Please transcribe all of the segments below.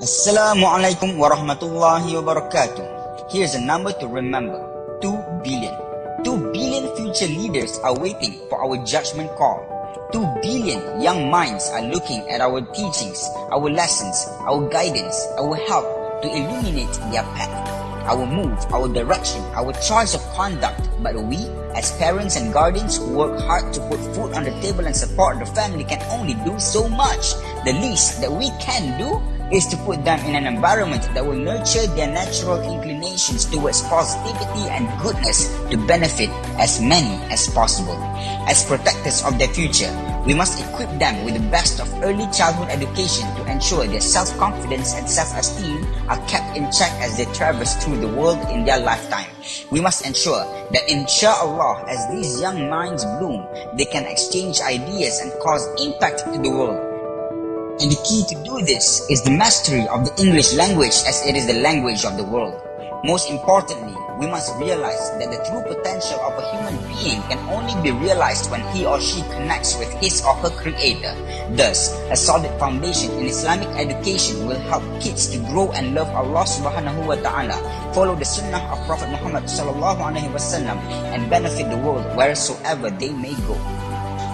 Assalamu alaikum wa rahmatullahi wa barakatuh. Here's a number to remember. 2 billion. 2 billion future leaders are waiting for our judgment call. 2 billion young minds are looking at our teachings, our lessons, our guidance, our help to illuminate their path, our move, our direction, our choice of conduct. But we, as parents and guardians who work hard to put food on the table and support the family, can only do so much. The least that we can do is to put them in an environment that will nurture their natural inclinations towards positivity and goodness to benefit as many as possible. As protectors of their future, we must equip them with the best of early childhood education to ensure their self-confidence and self-esteem are kept in check as they traverse through the world in their lifetime. We must ensure that inshallah, as these young minds bloom, they can exchange ideas and cause impact to the world. And the key to do this is the mastery of the English language, as it is the language of the world. Most importantly, we must realize that the true potential of a human being can only be realized when he or she connects with his or her creator. Thus, a solid foundation in Islamic education will help kids to grow and love Allah subhanahu wa ta'ala, follow the sunnah of Prophet Muhammad sallallahu alaihi wasallam, and benefit the world wheresoever they may go.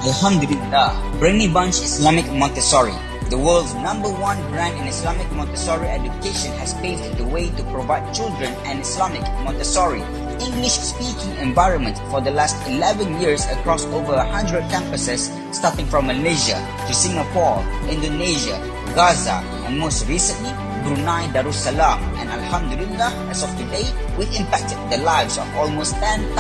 Alhamdulillah, Brainy Bunch Islamic Montessori, the world's #1 brand in Islamic Montessori education, has paved the way to provide children an Islamic Montessori English-speaking environment for the last 11 years across over 100 campuses, starting from Malaysia to Singapore, Indonesia, Gaza, and most recently, Brunei Darussalam. And Alhamdulillah, as of today, we've impacted the lives of almost 10,000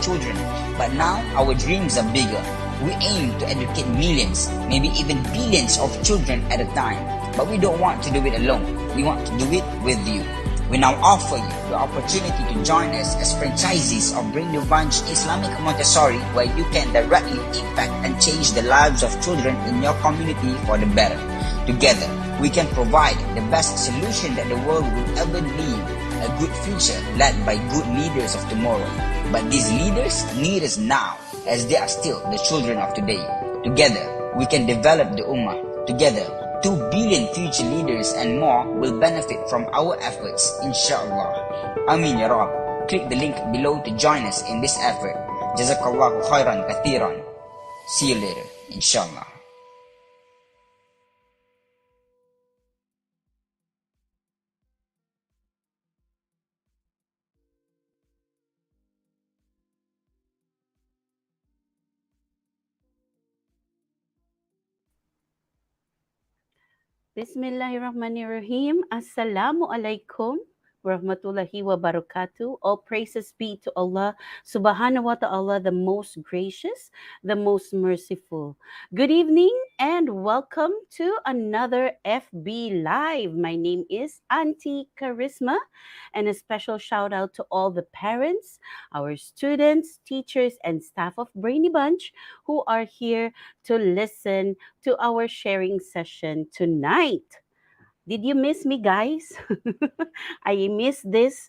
children. But now, our dreams are bigger. We aim to educate millions, maybe even billions of children at a time. But we don't want to do it alone. We want to do it with you. We now offer you the opportunity to join us as franchisees of Bring the Bunch Islamic Montessori, where you can directly impact and change the lives of children in your community for the better. Together, we can provide the best solution that the world will ever need, a good future led by good leaders of tomorrow. But these leaders need us now, as they are still the children of today. Together, we can develop the Ummah. Together, 2 billion future leaders and more will benefit from our efforts, inshallah. Amin ya Rab. Click the link below to join us in this effort. Jazakallahu khairan kathiran. See you later, inshallah. Bismillahirrahmanirrahim. Assalamu alaikum warahmatullahi wabarakatuh. All praises be to Allah subhanahu wa ta'ala, the most gracious, the most merciful. Good evening and welcome to another FB Live. My name is Auntie Charisma, and a special shout out to all the parents, our students, teachers, and staff of Brainy Bunch who are here to listen to our sharing session tonight. Did you miss me, guys? I missed this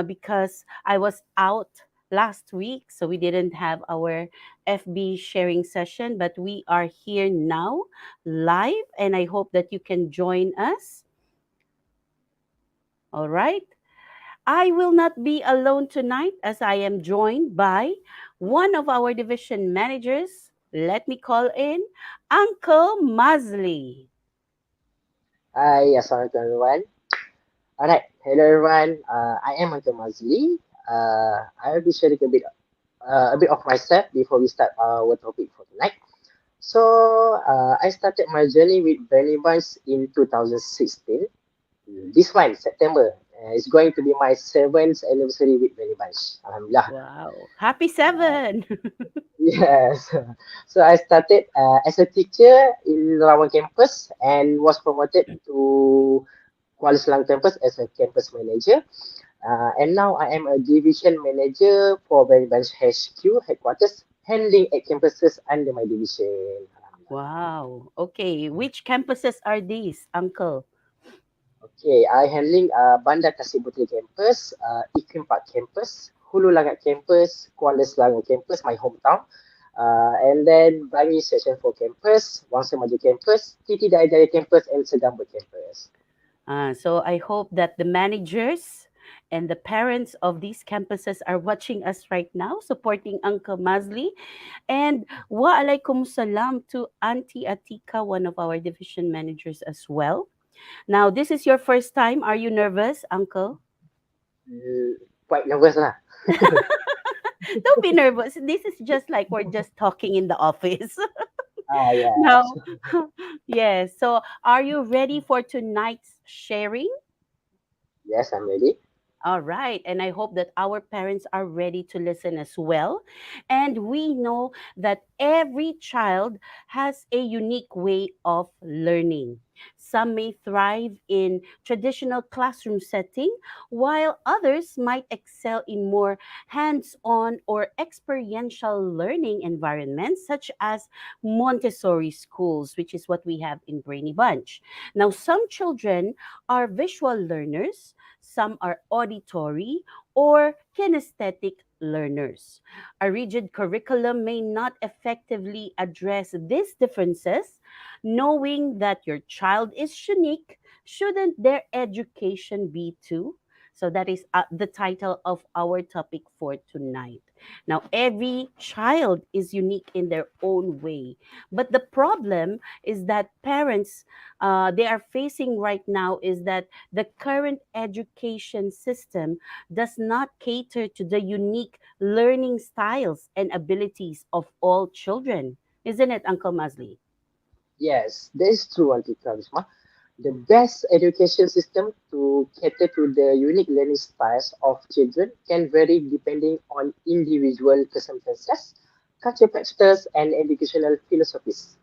because I was out last week, so we didn't have our FB sharing session, but we are here now live, and I hope that you can join us. All right. I will not be alone tonight as I am joined by one of our division managers. Let me call in Uncle Mazli. Hi, assalamualaikum everyone. Alright, hello everyone. I am Uncle Mazli. I will be sharing a bit of myself before we start our topic for tonight. So, I started my journey with Bernie Bunch in 2016. This month, September, is going to be my 7th anniversary with Bernie Bunch. Alhamdulillah. Wow. Happy 7. Yes. So I started as a teacher in Rawang campus and was promoted to Kuala Selangor campus as a campus manager. And now I am a division manager for Berry Branch HQ headquarters, handling 8 campuses under my division. Wow. Okay. Which campuses are these, Uncle? Okay, I handling Bandar Tasik Puteri campus, Iklim Park campus, Hulu Langat campus, Kuala Selangor campus, my hometown. And then Bangi Section 4 campus, Wangsa Maju campus, Titi Daya Daya campus, and Segambut campus. So I hope that the managers and the parents of these campuses are watching us right now, supporting Uncle Mazli. And wa alaikum salam to Auntie Atika, one of our division managers as well. Now, this is your first time. Are you nervous, Uncle? Mm, quite nervous lah. Don't be nervous. This is just like we're just talking in the office. Yes. Now, yes. So, are you ready for tonight's sharing? Yes, I'm ready. All right. And I hope that our parents are ready to listen as well. And we know that every child has a unique way of learning. Some may thrive in traditional classroom setting, while others might excel in more hands-on or experiential learning environments, such as Montessori schools, which is what we have in Brainy Bunch. Now, some children are visual learners, some are auditory or kinesthetic learners. A rigid curriculum may not effectively address these differences. Knowing that your child is unique, shouldn't their education be too? So that is the title of our topic for tonight. Now, every child is unique in their own way. But the problem is that parents, they are facing right now is that the current education system does not cater to the unique learning styles and abilities of all children. Isn't it, Uncle Masli? Yes, that is true, Auntie Karisma. The best education system to cater to the unique learning styles of children can vary depending on individual circumstances, cultural practices, and educational philosophies.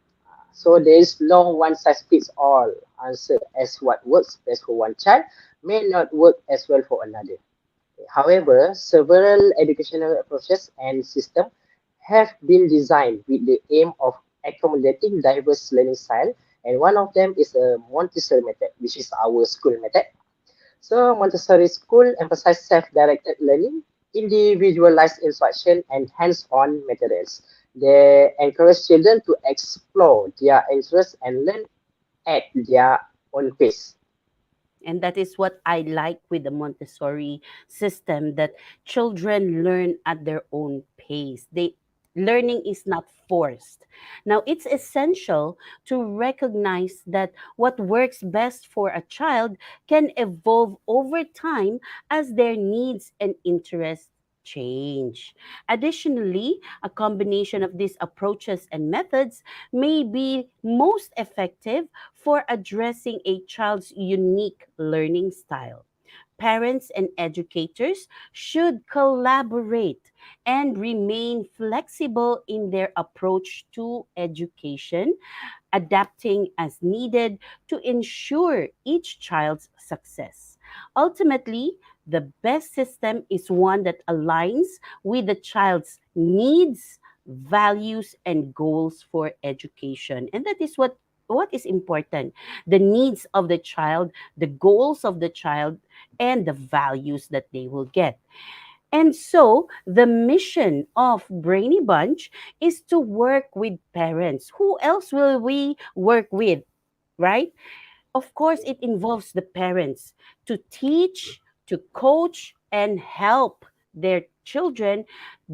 So there is no one size fits all answer as what works best for one child may not work as well for another. However, several educational approaches and systems have been designed with the aim of accommodating diverse learning style, and one of them is a Montessori method, which is our school method. So Montessori school emphasizes self-directed learning, individualized instruction, and hands-on materials. They encourage children to explore their interests and learn at their own pace. And that is what I like with the Montessori system, that children learn at their own pace. They learning is not forced. Now, it's essential to recognize that what works best for a child can evolve over time as their needs and interests change. Additionally, a combination of these approaches and methods may be most effective for addressing a child's unique learning style. Parents and educators should collaborate and remain flexible in their approach to education, adapting as needed to ensure each child's success. Ultimately, the best system is one that aligns with the child's needs, values, and goals for education. And that is what is important: the needs of the child, the goals of the child, and the values that they will get. And so, the mission of Brainy Bunch is to work with parents. Who else will we work with, right? Of course, it involves the parents to teach, to coach, and help their children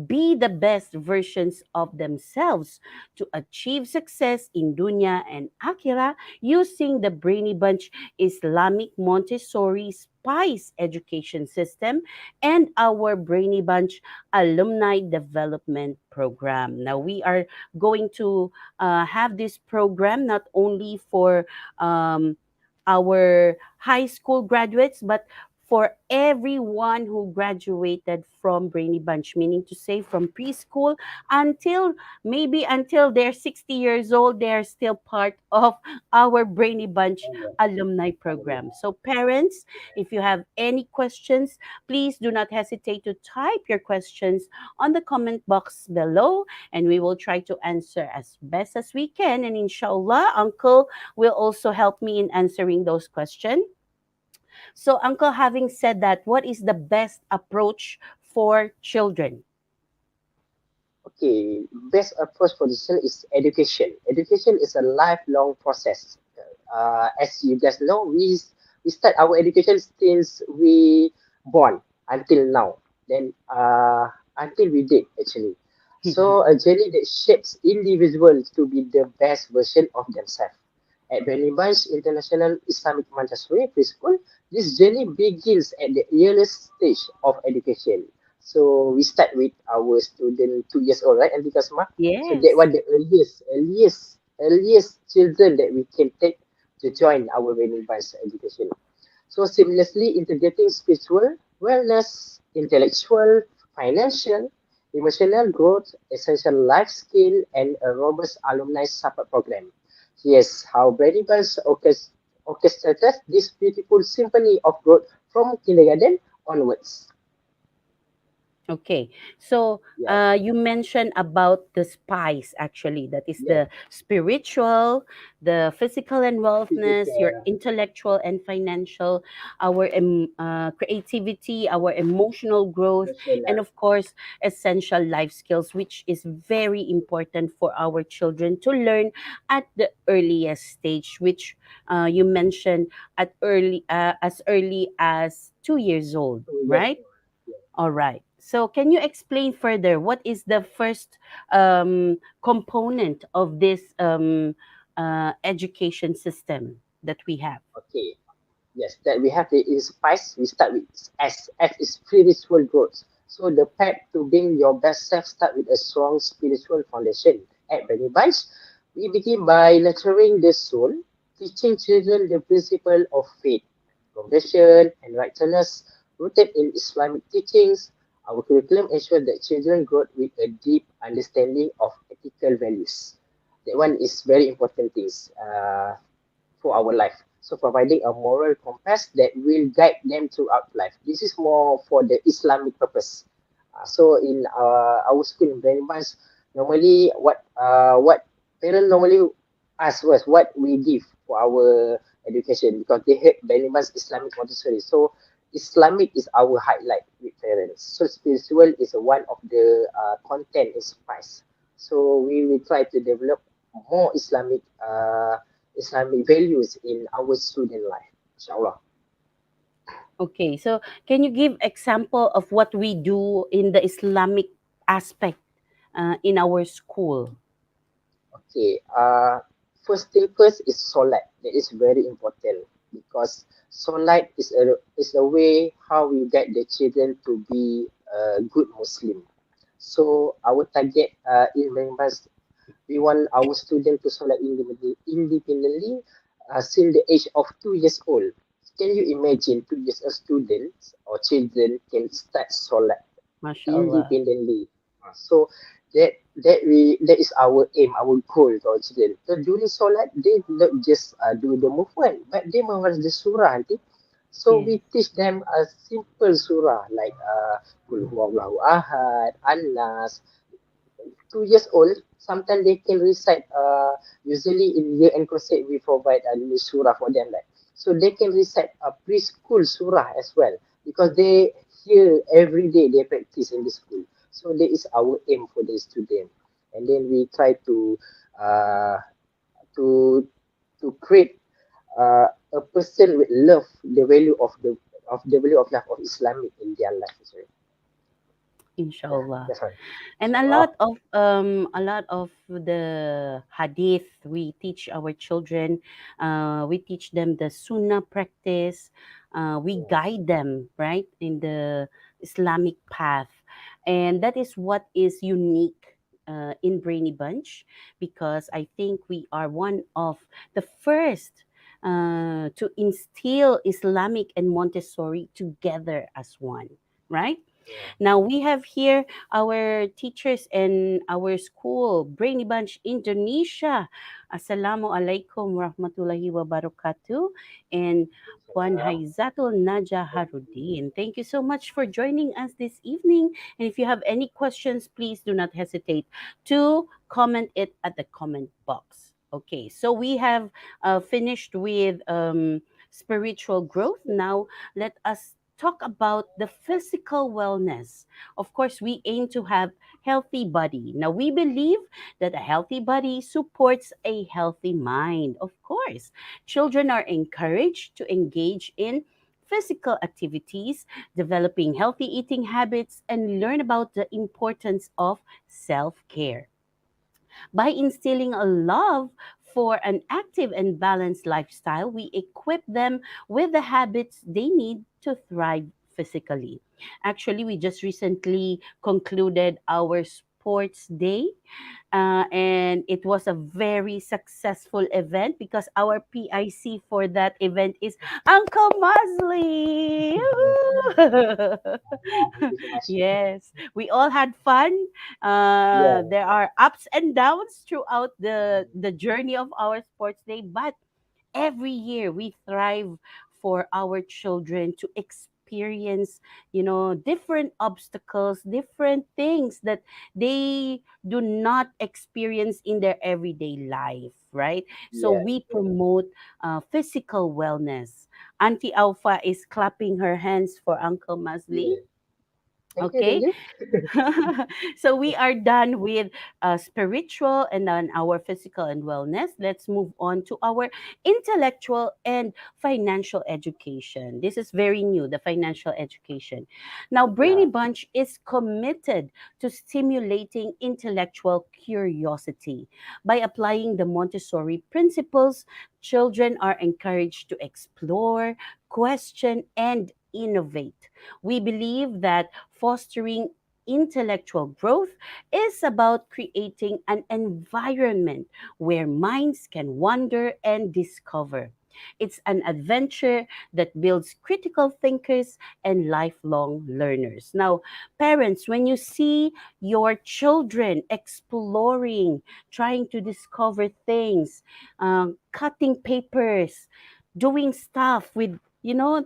be the best versions of themselves to achieve success in dunya and akhirah using the Brainy Bunch Islamic Montessori Spice education system and our Brainy Bunch Alumni Development Program. Now, we are going to have this program not only for our high school graduates, but for everyone who graduated from Brainy Bunch, meaning to say from preschool until maybe until they're 60 years old, they're still part of our Brainy Bunch alumni program. So, parents, if you have any questions, please do not hesitate to type your questions on the comment box below, and we will try to answer as best as we can. And inshallah, Uncle will also help me in answering those questions. So, Uncle, having said that, what is the best approach for children? Okay, best approach for this is education. Education is a lifelong process. As you guys know, we start our education since we born until now. Then until we did actually. So a journey that shapes individuals to be the best version of themselves. At Benibas International Islamic Montessori Preschool, this journey begins at the earliest stage of education. So we start with our student 2 years old, right? And because so that Yes. was the earliest children that we can take to join our Benibas education. So seamlessly integrating spiritual, wellness, intellectual, financial, emotional growth, essential life skill, and a robust alumni support program. Here's how Brady Bunch orchestrated this beautiful symphony of growth from kindergarten onwards. Okay. So, Yes, you mentioned about the spice, actually. That is yes, the spiritual, the physical and wellness, your physical, intellectual and financial, our creativity, our emotional growth, and emotional. of course, essential life skills, which is very important for our children to learn at the earliest stage, which you mentioned at as early as 2 years old, 2 years right? old. Yes. All right. So, can you explain further what is the first component of this education system that we have? Okay. Yes, that we have the is spice. We start with S. S is spiritual growth. So the path to being your best self start with a strong spiritual foundation. At Benny Bunch, we begin by nurturing the soul, teaching children the principle of faith, compassion, and righteousness rooted in Islamic teachings. Our curriculum ensures that children grow with a deep understanding of ethical values. That one is very important things. For our life. So providing a moral compass that will guide them throughout life. This is more for the Islamic purpose. So in our school in Benibas, normally what parents normally ask was what we give for our education because they have Benibas Islamic Montessori. So Islamic is our highlight with parents. So spiritual is one of the content in spice. So we will try to develop more Islamic values in our student life. Inshallah. Okay. So, can you give example of what we do in the Islamic aspect in our school? Okay. First thing first is solat. That is very important because solat is a way how we get the children to be a good Muslim. So our target in members, we want our student to solat independently since the age of 2 years old. Can you imagine 2 years old students or children can start solat MashaAllah. independently? So that is our aim, our goal to our children. So during solat, they not just do the movement, but they memorize the surah. Nanti. So Yes. we teach them a simple surah like Qul Huwallahu Ahad, An-Nas, 2 years old, sometimes they can recite. Usually in year end crusade, we provide a new surah for them. Like so, they can recite a preschool surah as well because they hear every day they practice in the school. So that is our aim for the student, and then we try uh, to to create a person with love the value of the value of life of Islamic in their life. Sorry. Yeah, Inshallah. that's right. And Inshallah. a lot of the hadith we teach our children, we teach them the sunnah practice, we Yes. guide them right in the Islamic path, and that is what is unique in Brainy Bunch, because I think we are one of the first to instill Islamic and Montessori together as one, right? Yeah. Now we have here our teachers in our school, Brainy Bunch Indonesia. Assalamu alaikum warahmatullahi wabarakatuh. And Puan Salam. Haizatul Naja Harudin. Thank you so much for joining us this evening. And if you have any questions, please do not hesitate to comment it at the comment box. Okay, so we have finished with spiritual growth. Now let us talk about the physical wellness. Of course, we aim to have healthy body. Now, we believe that a healthy body supports a healthy mind. Of course, children are encouraged to engage in physical activities, developing healthy eating habits, and learn about the importance of self care. By instilling a love for an active and balanced lifestyle, we equip them with the habits they need to thrive physically. Actually, we just recently concluded our sports day, and it was a very successful event because our PIC for that event is Uncle Mosley. Yeah, thank you so much. Yes, we all had fun. Yeah. There are ups and downs throughout the journey of our sports day, but every year we thrive for our children to experience, different obstacles, different things that they do not experience in their everyday life, right? So Yeah. we promote physical wellness. Auntie Alpha is clapping her hands for Uncle Masli. Yeah. Thank you. Thank Okay. you. So we are done with spiritual and then our physical and wellness. Let's move on to our intellectual and financial education. This is very new, the financial education. Now, Brainy Yeah. Bunch is committed to stimulating intellectual curiosity. By applying the Montessori principles, children are encouraged to explore, question, and innovate. We believe that fostering intellectual growth is about creating an environment where minds can wander and discover. It's an adventure that builds critical thinkers and lifelong learners. Now, parents, when you see your children exploring, trying to discover things, cutting papers, doing stuff with,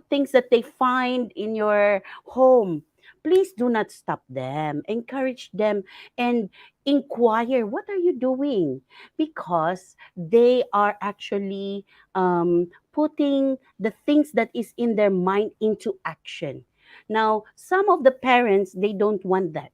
things that they find in your home, please do not stop them. Encourage them and inquire, what are you doing? Because they are actually putting the things that is in their mind into action. Now, some of the parents, they don't want that.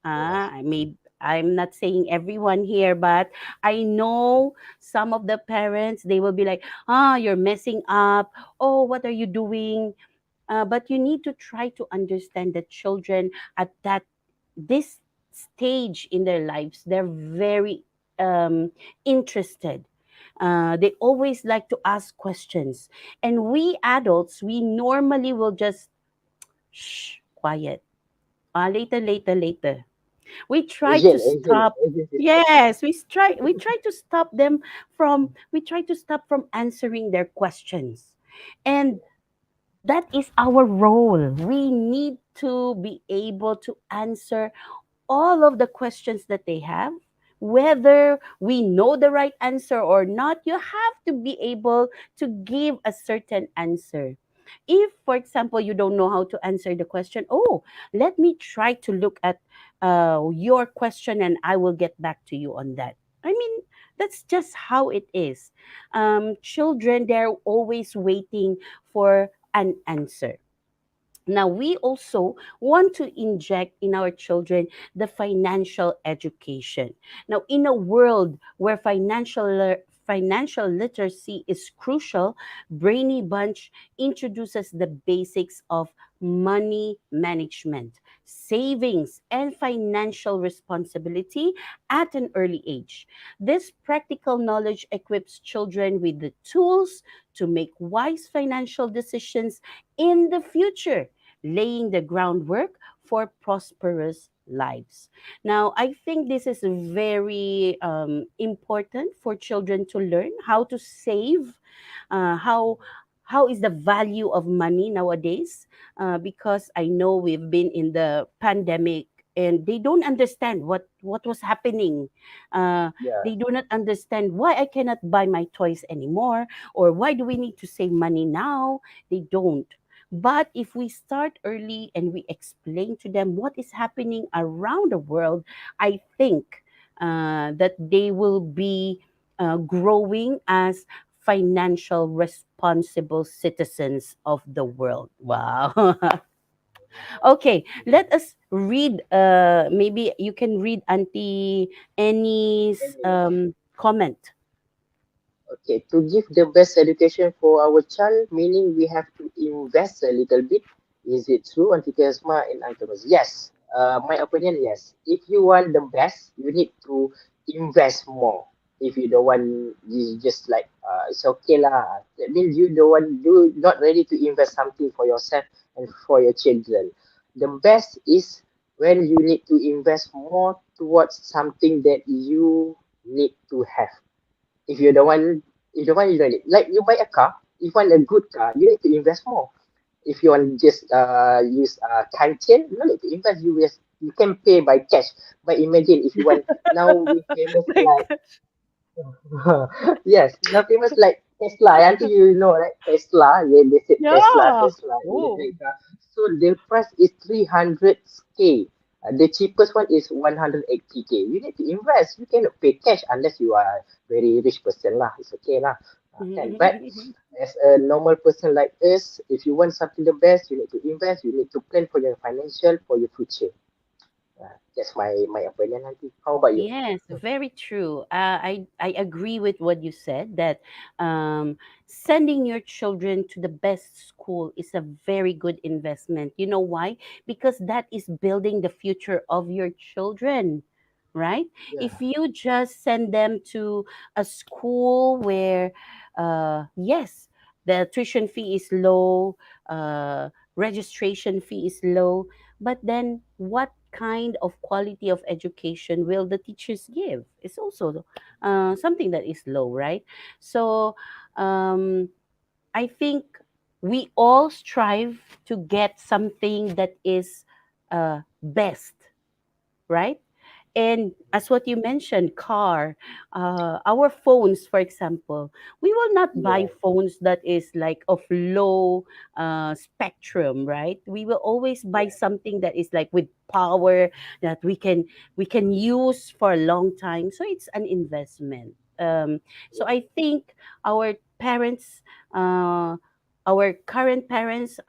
Yes. I'm not saying everyone here, but I know some of the parents, they will be like, you're messing up. Oh, what are you doing? But you need to try to understand that children at this stage in their lives, they're very interested. They always like to ask questions, and we adults, we normally will just shh, quiet. Later, later, later. We try to Asian, Asian, stop. Asian system. Yes, we try to stop them from we try to stop from answering their questions, and that is our role. We need to be able to answer all of the questions that they have. Whether we know the right answer or not, you have to be able to give a certain answer. If, for example, you don't know how to answer the question, oh, let me try to look at your question and I will get back to you on that. I mean, that's just how it is. Children, they're always waiting for an answer. Now, we also want to inject in our children the financial education. Now, in a world where financial literacy is crucial, Brainy Bunch introduces the basics of money management, savings, and financial responsibility at an early age. This practical knowledge equips children with the tools to make wise financial decisions in the future, laying the groundwork for prosperous lives. Now, I think this is very important for children to learn how to save, how is the value of money nowadays, because I know we've been in the pandemic and they don't understand what was happening. uh, Yeah. they do not understand why I cannot buy my toys anymore, or why do we need to save money now. They don't. But if we start early and we explain to them what is happening around the world, I think that they will be growing as financial responsible citizens of the world. Wow. Okay, let us read. Maybe you can read Auntie Annie's comment. Okay, to give the best education for our child, meaning we have to invest a little bit. Is it true, Auntie Kesma and Uncle Ros? Yes. My opinion, yes. If you want the best, you need to invest more. If you don't want, you just like, it's okay lah. That means you not ready to invest something for yourself and for your children. The best is when you need to invest more towards something that you need to have. If you don't want, if you don't want, you don't need. Like you buy a car, if you want a good car, you need to invest more. If you want just use kantian, you don't need to invest. You can pay by cash. But imagine if you want now we famous like Like, yes, now famous like Tesla. I think you know, right? Tesla. Yeah, they said Tesla, yeah. Tesla, Oh. electric car. So the price is 300K. The cheapest one is 180K. You need to invest. You cannot pay cash unless you are very rich person lah. It's okay lah. Can. But as a normal person like us, if you want something the best, you need to invest. You need to plan for your financial for your future. That's my opinion. Nanti. How about you? Yes, very true. I agree with what you said that sending your children to the best school is a very good investment. You know why? Because that is building the future of your children, right? Yeah. If you just send them to a school where, yes, the tuition fee is low, registration fee is low, but then what kind of quality of education will the teachers give? It's also something that is low, right? So um, I think we all strive to get something that is best, right? And as what you mentioned, car, our phones, for example, we will not buy Yeah. phones that is like of low spectrum, right? We will always buy Yeah. something that is like with power that we can use for a long time. So it's an investment. So I think our parents, our current parents,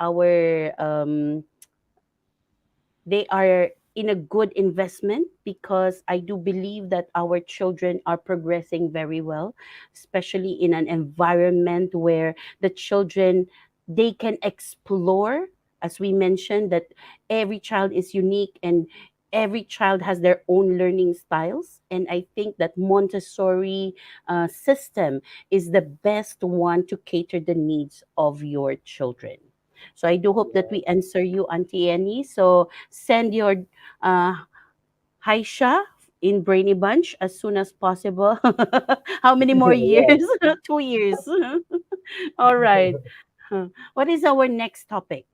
they are in a good investment because I do believe that our children are progressing very well, especially in an environment where the children they can explore. As we mentioned, that every child is unique and every child has their own learning styles, and I think that Montessori system is the best one to cater the needs of your children. So I do hope that Yeah. we answer you, Auntie Annie. So send your uh, Haisha in Brainy Bunch as soon as possible. How many more Yes. years? 2 years. All right. Huh. What is our next topic?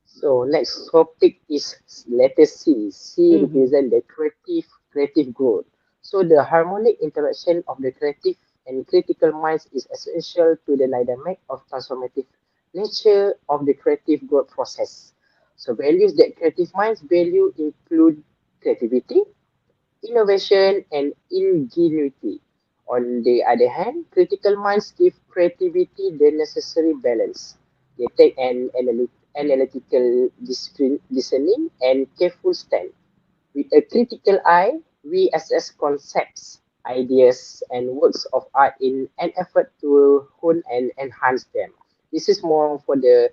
So next topic is letter C. C Mm-hmm. represent the creative growth. So the harmonic interaction of the creative and critical minds is essential to the dynamic of transformative nature of the creative growth process. So values that creative minds value include creativity, innovation, and ingenuity. On the other hand, critical minds give creativity the necessary balance. They take an analytical discerning and careful stand. With a critical eye, we assess concepts, ideas, and works of art in an effort to hone and enhance them. This is more for the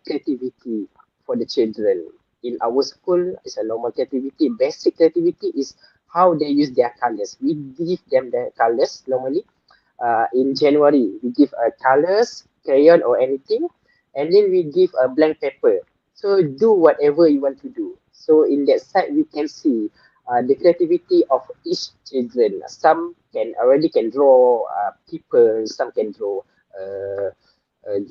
creativity for the children. In our school, it's a normal creativity. Basic creativity is how they use their colors. We give them the colors normally in January. We give colors, crayon or anything, and then we give a blank paper. So do whatever you want to do. So in that side, we can see the creativity of each children. Some can already can draw people. Some can draw uh,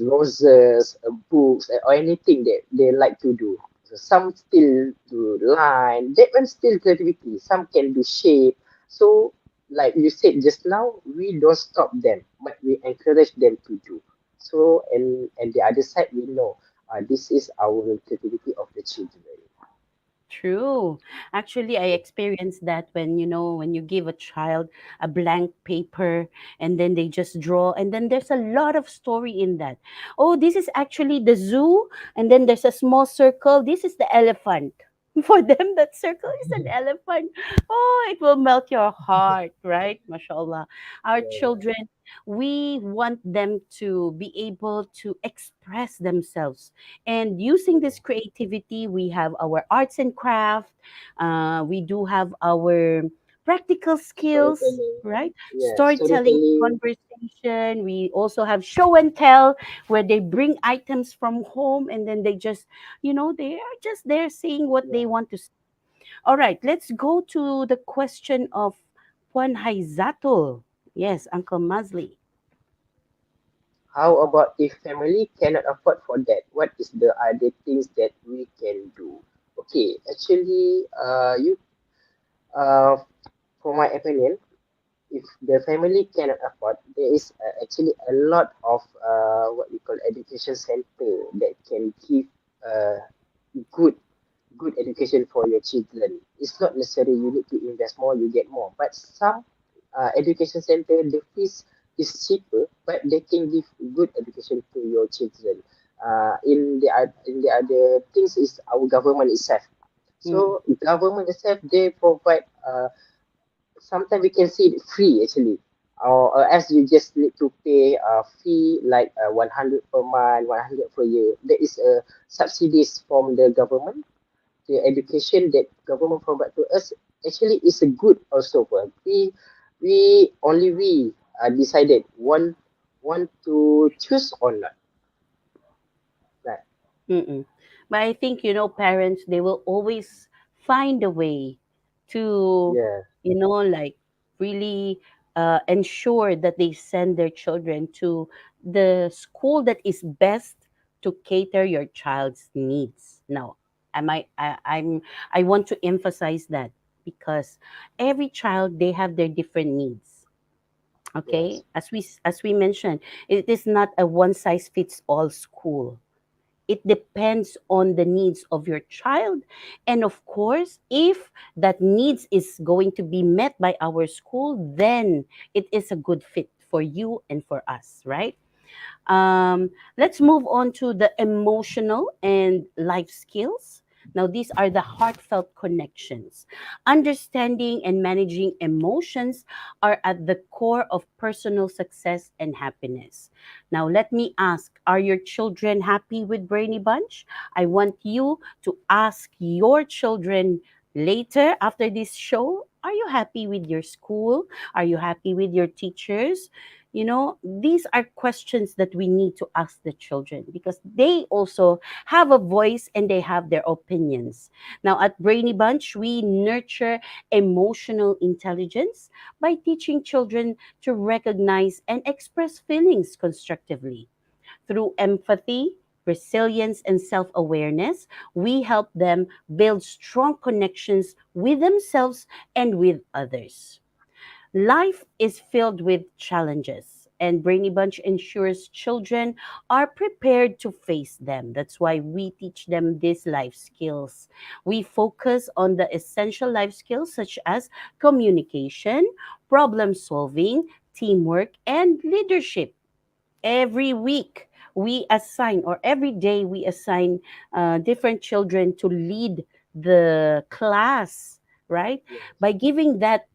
roses, books, or anything that they like to do. So some still do line. That one still creativity. Some can do shape. So like you said just now, we don't stop them, but we encourage them to do. So and the other side, we know this is our creativity of the children. True. Actually, I experienced that when, when you give a child a blank paper and then they just draw, and then there's a lot of story in that. Oh, this is actually the zoo, and then there's a small circle. This is the elephant. For them, that circle is an elephant. Oh, it will melt your heart, right? MashaAllah. Our Yeah, children, we want them to be able to express themselves, and using this yeah. creativity, we have our arts and craft. We do have our practical skills, Storytelling. right? Yeah, Storytelling, storytelling. conversation. We also have show and tell, where they bring items from home and then they just, they are just there saying what they Yeah. want to say. All right, let's go to the question of Juan Haizatul. Yes, Uncle Mazli. How about if family cannot afford for that? What is the other things that we can do? Okay, actually, you for my opinion, if the family cannot afford, there is actually a lot of what we call education center that can give uh, good good education for your children. It's not necessary you need to invest more, you get more. But some education center, the fees is cheaper, but they can give good education to your children. In the other things is our government itself. Mm, So government itself they provide sometimes we can see it free actually. Or as you just need to pay a fee like 100 per month, 100 per year. There is a subsidies from the government. The education that government provide to us actually is a good also for us. We decided want to choose or not. Right. mm-mm. But I think, parents, they will always find a way to, Yeah. like, really ensure that they send their children to the school that is best to cater your child's needs. Now, I want to emphasize that, because every child, they have their different needs. Okay, Yes. as we mentioned, it is not a one size fits all school. It depends on the needs of your child, and of course, if that needs is going to be met by our school, then it is a good fit for you and for us, right? Let's move on to the emotional and life skills. Now, these are the heartfelt connections. Understanding and managing emotions are at the core of personal success and happiness. Now, let me ask, are your children happy with Brainy Bunch? I want you to ask your children later after this show. Are you happy with your school? Are you happy with your teachers? These are questions that we need to ask the children, because they also have a voice and they have their opinions. Now, at Brainy Bunch, we nurture emotional intelligence by teaching children to recognize and express feelings constructively. Through empathy, resilience, and self awareness, we help them build strong connections with themselves and with others. Life is filled with challenges, and Brainy Bunch ensures children are prepared to face them. That's why we teach them these life skills. We focus on the essential life skills such as communication, problem solving, teamwork, and leadership. Every week we assign, or every day we assign, different children to lead the class, right? Yes. By giving that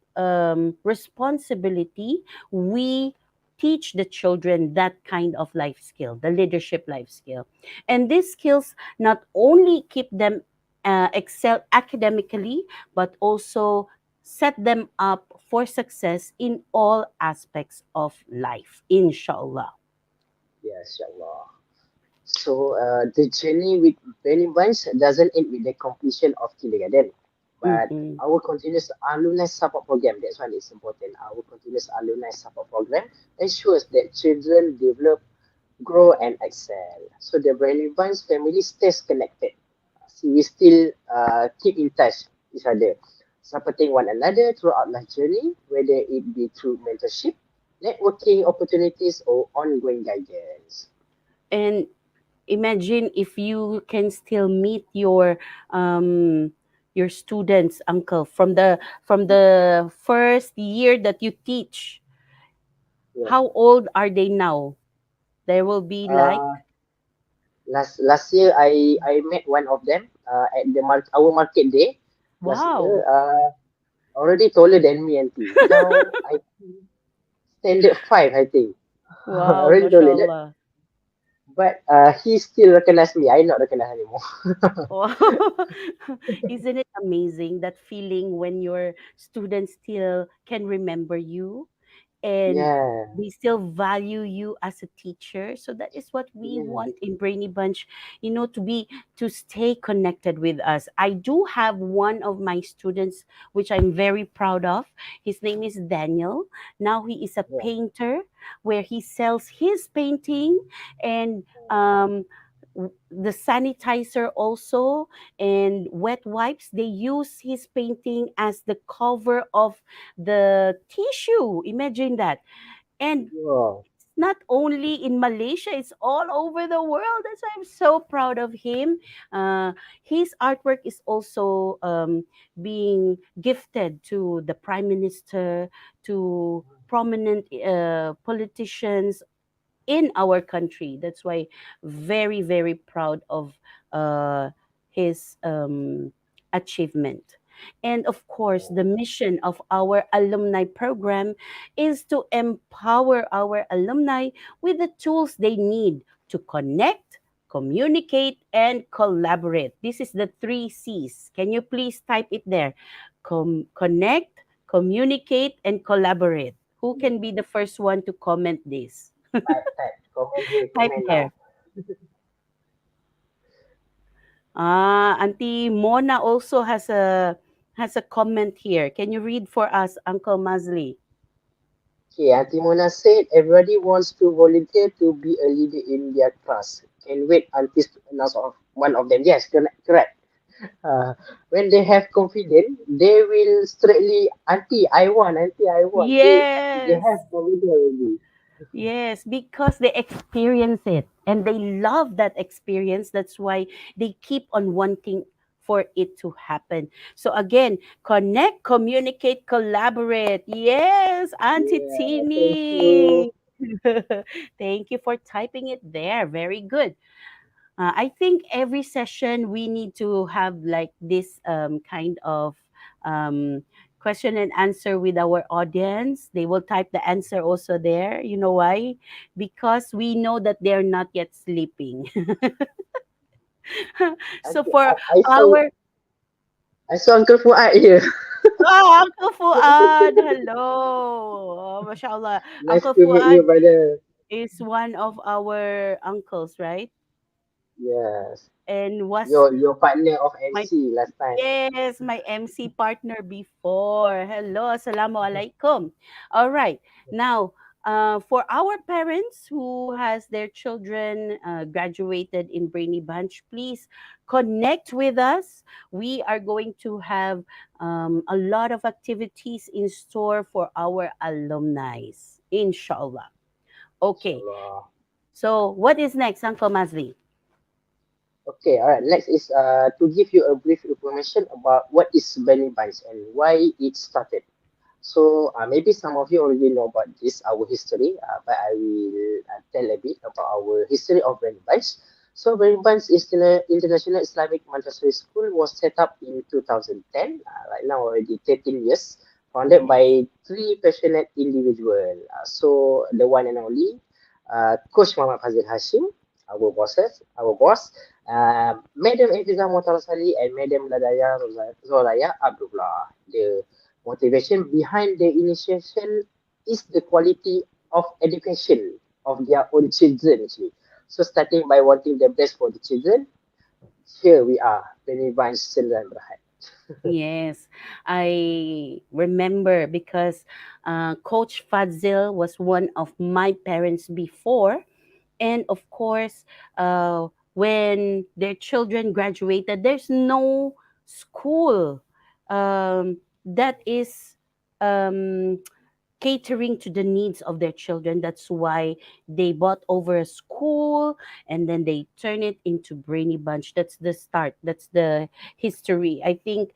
responsibility, we teach the children that kind of life skill, the leadership life skill. And these skills not only keep them excel academically, but also set them up for success in all aspects of life, inshallah. Yes, Allah. So the journey with Benny Bunch doesn't end with the completion of kindergarten, but Mhm. our continuous alumni support program, that's one is important. Our continuous alumni support program ensures that children develop, grow, and excel. So the Benny Bunch family stays connected. See, we still keep in touch each other, supporting one another throughout life journey, whether it be through mentorship, networking opportunities, or ongoing guidance. And imagine if you can still meet um your students, uncle, from the first year that you teach? Yeah. How old are they now? There will be like, Uh, last year I met one of them at the our market day last year. wow. Already taller than me, auntie. Now I think standard five, I think. Wow, Already taller that, mashallah. but he still recognize me. I not recognize anymore. Wow. Isn't it amazing that feeling when your students still can remember you and Yeah, they still value you as a teacher? So that is what we yeah, want in Brainy Bunch, to stay connected with us. I do have one of my students which I'm very proud of. His name is Daniel. Now he is a yeah. painter where he sells his painting, and the sanitizer also, and wet wipes. They use his painting as the cover of the tissue. Imagine that. And Wow. not only in Malaysia, it's all over the world. That's why I'm so proud of him. His artwork is also being gifted to the prime minister, to prominent politicians in our country. That's why very, very proud of his achievement. And of course, the mission of our alumni program is to empower our alumni with the tools they need to connect, communicate, and collaborate. This is the three C's. Can you please type it there? Connect, communicate, and collaborate. Who can be the first one to comment this? Type. Comment here, Type comment there. now. Auntie Mona also has a comment here. Can you read for us, Uncle Mazli? Okay, Auntie Mona said everybody wants to volunteer to be a leader in their class. Can wait until to announce of one of them. Yes, correct. When they have confidence, they will straightly, Auntie, I want, Auntie, I want. They Yes. have confidence already. Yes, because they experience it and they love that experience. That's why they keep on wanting for it to happen. So again, connect, communicate, collaborate. Yes, Auntie Yeah, thank you. Tini. Thank you for typing it there. Very good. I think every session we need to have like this kind of um, question and answer with our audience. They will type the answer also there. You know why? Because we know that they're not yet sleeping. So Auntie, for I saw our I saw Uncle Fuad here. Uncle Fuad, hello. Oh, mashallah. Nice Uncle to meet Fuad you, brother. is one of our uncles, right? Yes. And was Your partner of my MC last time. Yes, my MC partner before. Hello, assalamu alaikum. All right. Now, for our parents who has their children graduated in Brainy Bunch, please connect with us. We are going to have a lot of activities in store for our alumni, inshallah. Okay. Inshallah. So, what is next, Uncle Mazli? Okay, all right. Next is to give you a brief information about what is Benny Bunch and why it started. So maybe some of you already know about this, our history, but I will tell a bit about our history of Benny Bunch. So Benny Bunch is the International Islamic Montessori School was set up in 2010, right now already 13 years, founded Yes. by three passionate individuals. So the one and only Coach Muhammad Fazil Hashim, our boss, Madam Efiza Motarasali and Madam Ladaya Zolaya Abdullah. The motivation behind the initiation is the quality of education of their own children actually. So starting by wanting the best for the children, here we are, Penny Vines Children Berhad. Yes, I remember because Coach Fadzil was one of my parents before. And of course, when their children graduated, there's no school that is um, catering to the needs of their children. That's why they bought over a school and then they turn it into Brainy Bunch. That's the start. That's the history. I think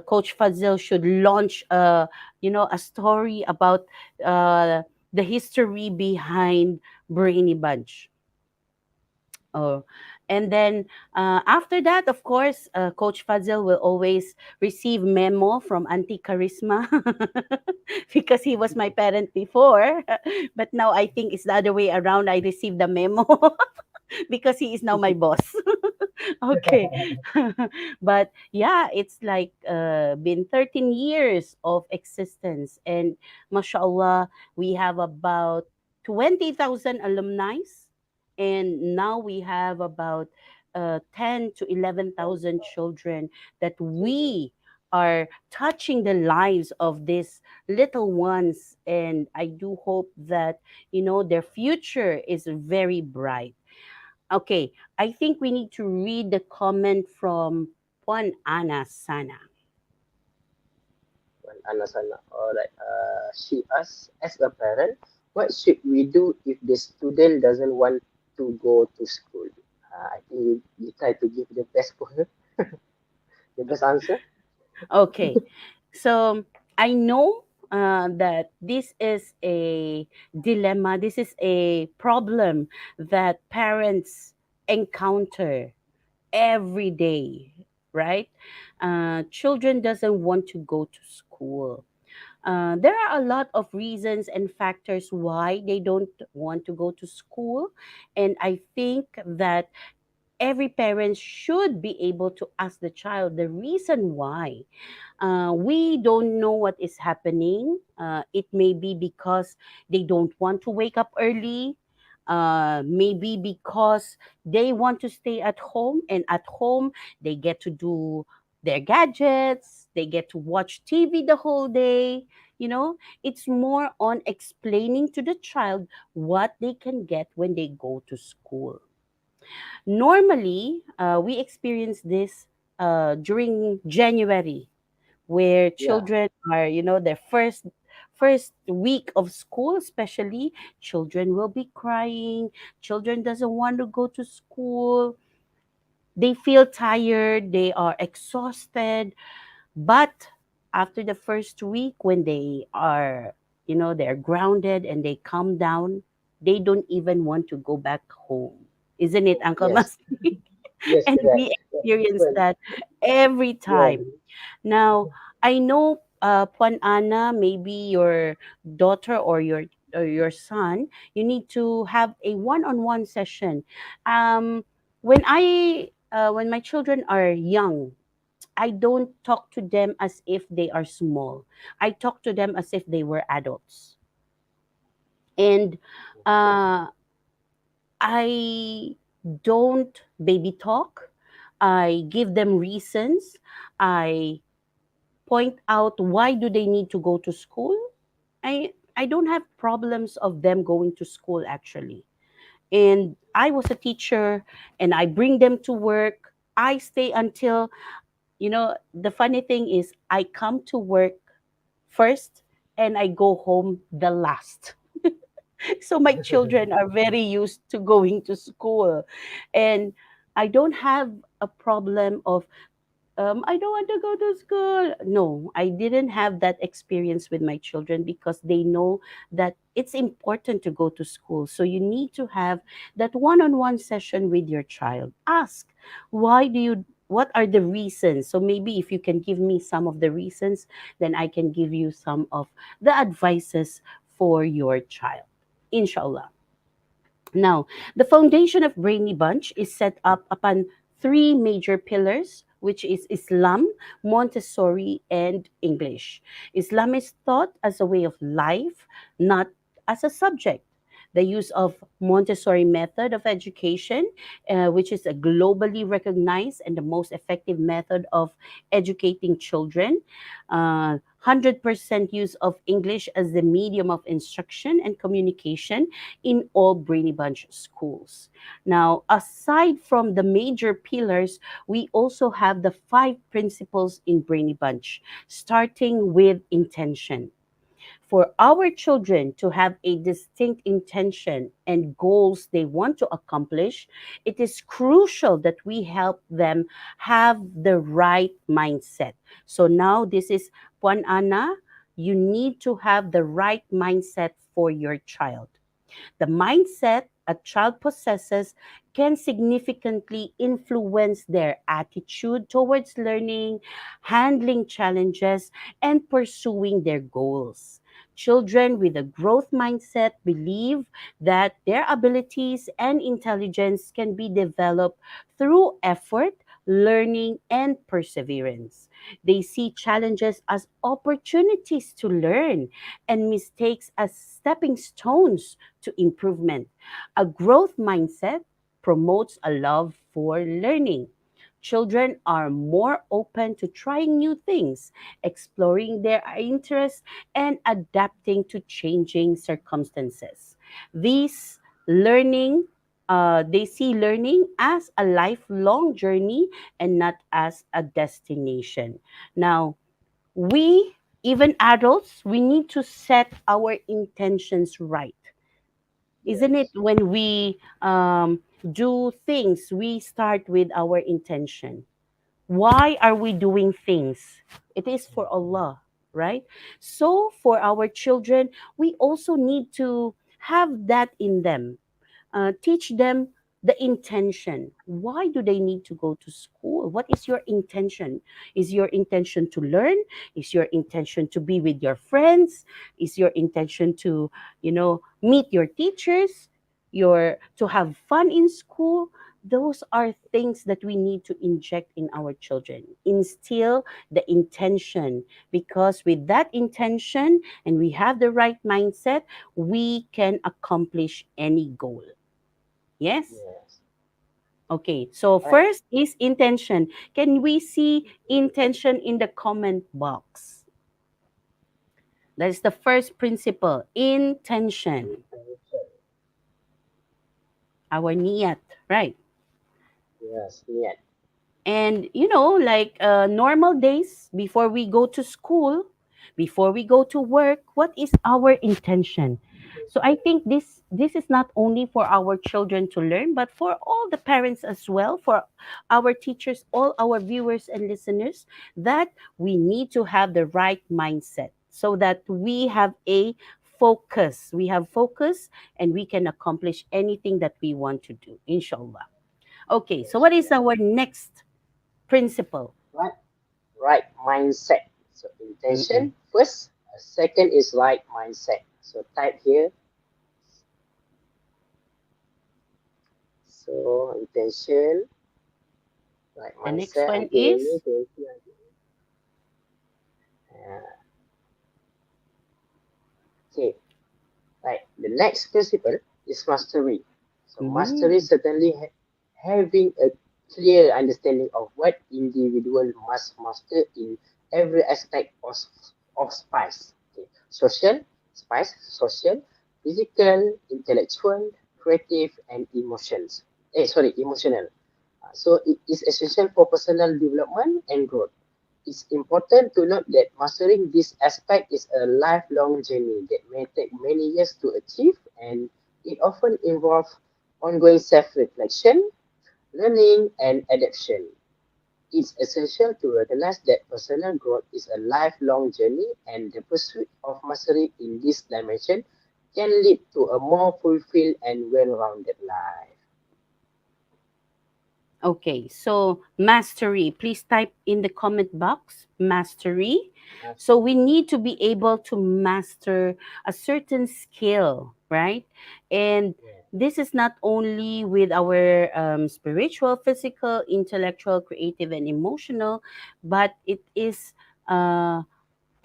Coach Fazil should launch a story about uh, the history behind Brainy Bunch. Oh, and then after that, of course, Coach Fazil will always receive memo from Auntie Charisma because he was my parent before. But now I think it's the other way around. I received the memo because he is now my boss. Okay. But yeah, it's like been 13 years of existence. And mashallah, we have about 20,000 alumni. And now we have about 10 to 11,000 children that we are touching the lives of these little ones. And I do hope that, their future is very bright. Okay, I think we need to read the comment from Juan Ana Sana. Well, Anasana. All right. She asks, as a parent, what should we do if the student doesn't want to go to school? I think you try to give the best for her, the best answer. Okay, so I know that this is a dilemma, this is a problem that parents encounter every day, right? Children doesn't want to go to school. There are a lot of reasons and factors why they don't want to go to school, and I think that every parent should be able to ask the child the reason why. We don't know what is happening. It may be because they don't want to wake up early. Maybe because they want to stay at home, and at home they get to do their gadgets, they get to watch TV the whole day. It's more on explaining to the child what they can get when they go to school. Normally, we experience this during January, where Yeah. children are, their first week of school. Especially, children will be crying. Children doesn't want to go to school. They feel tired. They are exhausted. But after the first week, when they are, they're grounded and they calm down, they don't even want to go back home. Isn't it, Uncle Yes. Mas? Yes. And Correct. we Yeah. experience When that every time. when Now, I know, Puan Ana, maybe your daughter or your son, you need to have a one-on-one session. When my children are young, I don't talk to them as if they are small. I talk to them as if they were adults. And uh, I don't baby talk. I give them reasons. I point out why do they need to go to school. I don't have problems of them going to school, actually. And I was a teacher, and I bring them to work. I stay until, the funny thing is, I come to work first and I go home the last. So my children are very used to going to school. And I don't have a problem of, I don't want to go to school. No, I didn't have that experience with my children because they know that it's important to go to school. So you need to have that one-on-one session with your child. Ask, what are the reasons? So maybe if you can give me some of the reasons, then I can give you some of the advices for your child. Inshallah. Now, the foundation of Brainy Bunch is set up upon three major pillars, which is Islam, Montessori, and English. Islam is taught as a way of life, not as a subject. The use of Montessori method of education, which is a globally recognized and the most effective method of educating children. 100% use of English as the medium of instruction and communication in all Brainy Bunch schools. Now, aside from the major pillars, we also have the five principles in Brainy Bunch, starting with intention. For our children to have a distinct intention and goals they want to accomplish, it is crucial that we help them have the right mindset. So now this is Puan Ana, you need to have the right mindset for your child. The mindset a child possesses can significantly influence their attitude towards learning, handling challenges, and pursuing their goals. Children with a growth mindset believe that their abilities and intelligence can be developed through effort, learning, and perseverance. They see challenges as opportunities to learn and mistakes as stepping stones to improvement. A growth mindset promotes a love for learning. Children are more open to trying new things, exploring their interests, and adapting to changing circumstances. These learning, they see learning as a lifelong journey and not as a destination. Now, we, even adults, we need to set our intentions right. Isn't it? Yes. When we do things, we start with our intention. Why are we doing things? It is for Allah, right? So for our children, we also need to have that in them. Teach them the intention. Why do they need to go to school? What is your intention? Is your intention to learn? Is your intention to be with your friends? Is your intention to, meet your teachers? Your to have fun in school? Those are things that we need to inject in our children. Instill the intention, because with that intention and we have the right mindset, we can accomplish any goal. Yes? Yes. Okay. So All right. first is intention. Can we see intention in the comment box? That is the first principle. Intention. Intention. Our niyat, right? Yes. Niat. And like normal days before we go to school, before we go to work, what is our intention? So I think this is not only for our children to learn, but for all the parents as well, for our teachers, all our viewers and listeners, that we need to have the right mindset so that we have a focus. We have focus and we can accomplish anything that we want to do, inshallah. Okay, so what is Inshallah. our next principle? Right. Right mindset. So Mm-mm. intention first. Second is right mindset. So type here. So intention, right The next mindset one until ini is 20. Uh, okay. Right. The next principle is mastery. So mastery mm, certainly having a clear understanding of what individual must master in every aspect of spice. Okay. Social, physical, intellectual, creative, and emotions. Emotional. So it is essential for personal development and growth. It's important to note that mastering this aspect is a lifelong journey that may take many years to achieve, and it often involves ongoing self reflection, learning, and adaptation. It's essential to recognize that personal growth is a lifelong journey, and the pursuit of mastery in this dimension can lead to a more fulfilled and well rounded life. okay. So mastery. Please type in the comment box mastery. So we Mastery. need to be able to master a certain skill, right? And Yeah. this is not only with our spiritual, physical, intellectual, creative, and emotional, but it is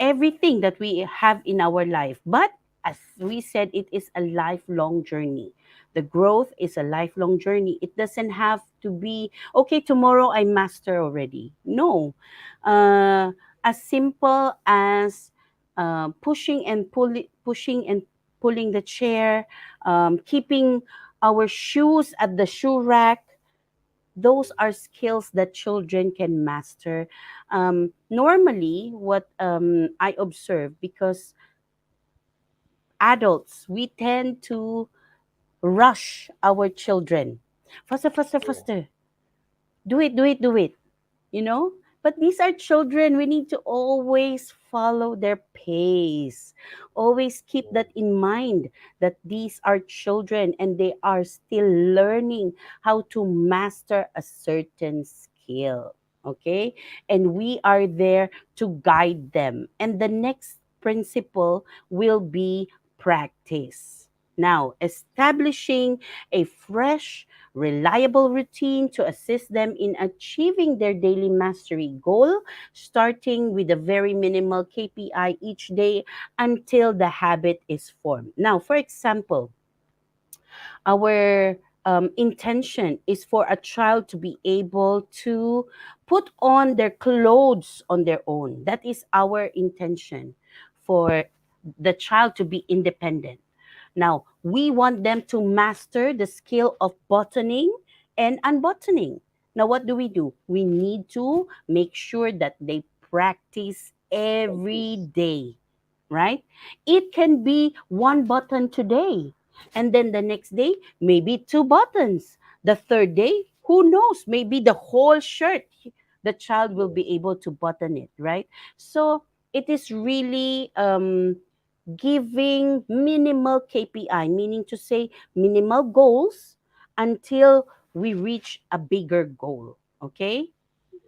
everything that we have in our life. But as we said, it is a lifelong journey. The growth is a lifelong journey. It doesn't have to be, okay, tomorrow I master already. No. Uh, as simple as pushing and pulling the chair, keeping our shoes at the shoe rack. Those are skills that children can master. Normally, what I observe, because adults, we tend to rush our children. Faster, faster, Yeah. faster. Do it, do it, do it. You know? But these are children. We need to always follow their pace. Always keep that in mind, that these are children and they are still learning how to master a certain skill. Okay? And we are there to guide them. And the next principle will be practice. Now, establishing a fresh, reliable routine to assist them in achieving their daily mastery goal, starting with a very minimal KPI each day until the habit is formed. Now, for example, our intention is for a child to be able to put on their clothes on their own. That is our intention, for the child to be independent. Now, we want them to master the skill of buttoning and unbuttoning. Now, what do? We need to make sure that they practice every Practice. day, right? It can be one button today, and then the next day, maybe two buttons. The third day, who knows? Maybe the whole shirt, the child will Yeah. be able to button it, right? So, it is really giving minimal KPI, meaning to say minimal goals until we reach a bigger goal. Okay?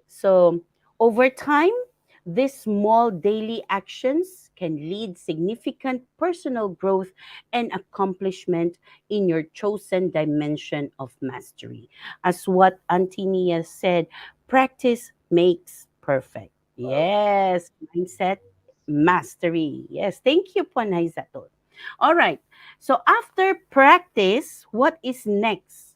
So, over time, these small daily actions can lead significant personal growth and accomplishment in your chosen dimension of mastery. As what Auntie Nia said, practice makes perfect. Perfect. Yes, mindset mastery. Yes, thank you, Panay Zatul. All right. So after practice, what is next?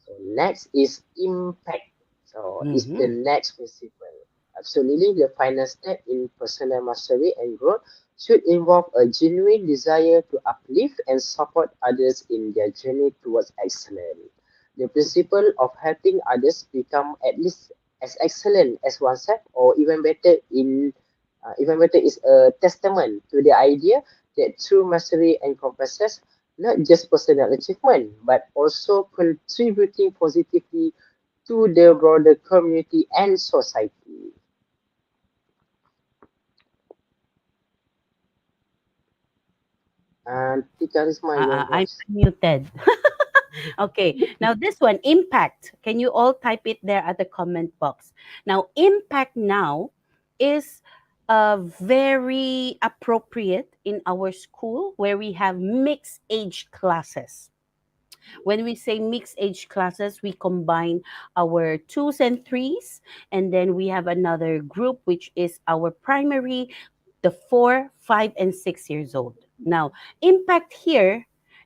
So next is impact. So is the Mhm. next principle. Absolutely, the final step in personal mastery and growth should involve a genuine desire to uplift and support others in their journey towards excellence. The principle of helping others become at least as excellent as oneself, or even better, is a testament to the idea that true mastery encompasses not just personal achievement, but also contributing positively to the broader community and society. And Tikarisma, your I'm voice. muted. Okay, now this one, impact. Can you all type it there at the comment box? Now, impact now is very appropriate in our school where we have mixed age classes. When we say mixed age classes, we combine our twos and threes, and then we have another group which is our primary, the 4, 5, and 6 years old. Now, impact here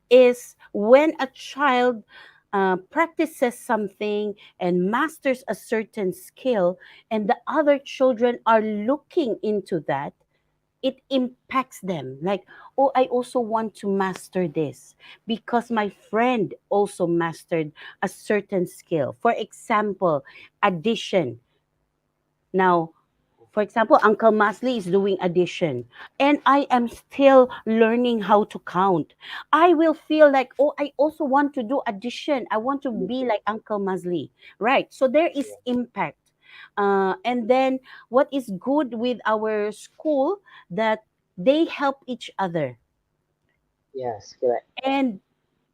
is when a child practices something and masters a certain skill, and the other children are looking into that. It impacts them, like, oh, I also want to master this because my friend also mastered a certain skill. For example, addition. Now, for example, Uncle Masli is doing addition, and I am still learning how to count. I will feel like, oh, I also want to do addition. I want to be like Uncle Masli, right? So there is impact. And then what is good with our school, that they help each other. Yes, correct. And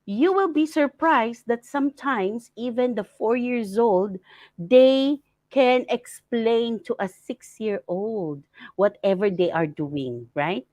you will be surprised that sometimes even the 4 years old, they can explain to a 6 year old whatever they are doing, right?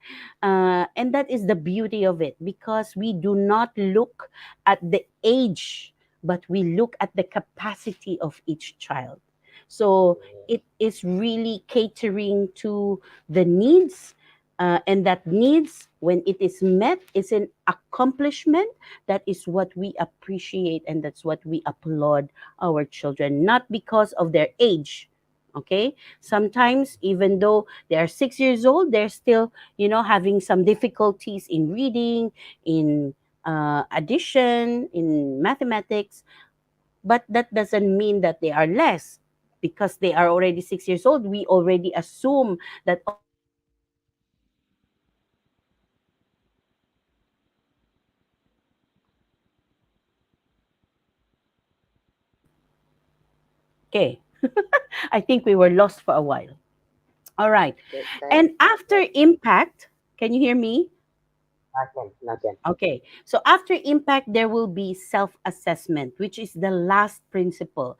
And that is the beauty of it, because we do not look at the age, but we look at the capacity of each child. So it is really catering to the needs, and that needs, when it is met, is an accomplishment. That is what we appreciate, and that's what we applaud our children, not because of their age, Okay, sometimes even though they are 6 years old, they're still, having some difficulties in reading, in addition, in mathematics. But that doesn't mean that they are less, because they are already 6 years old. We already assume that, oh, they are already capable of learning and okay. I think we were lost for a while. All right. Okay, thanks. And after impact, can you hear me? Now can. Okay. So after impact, there will be self assessment, which is the last principle.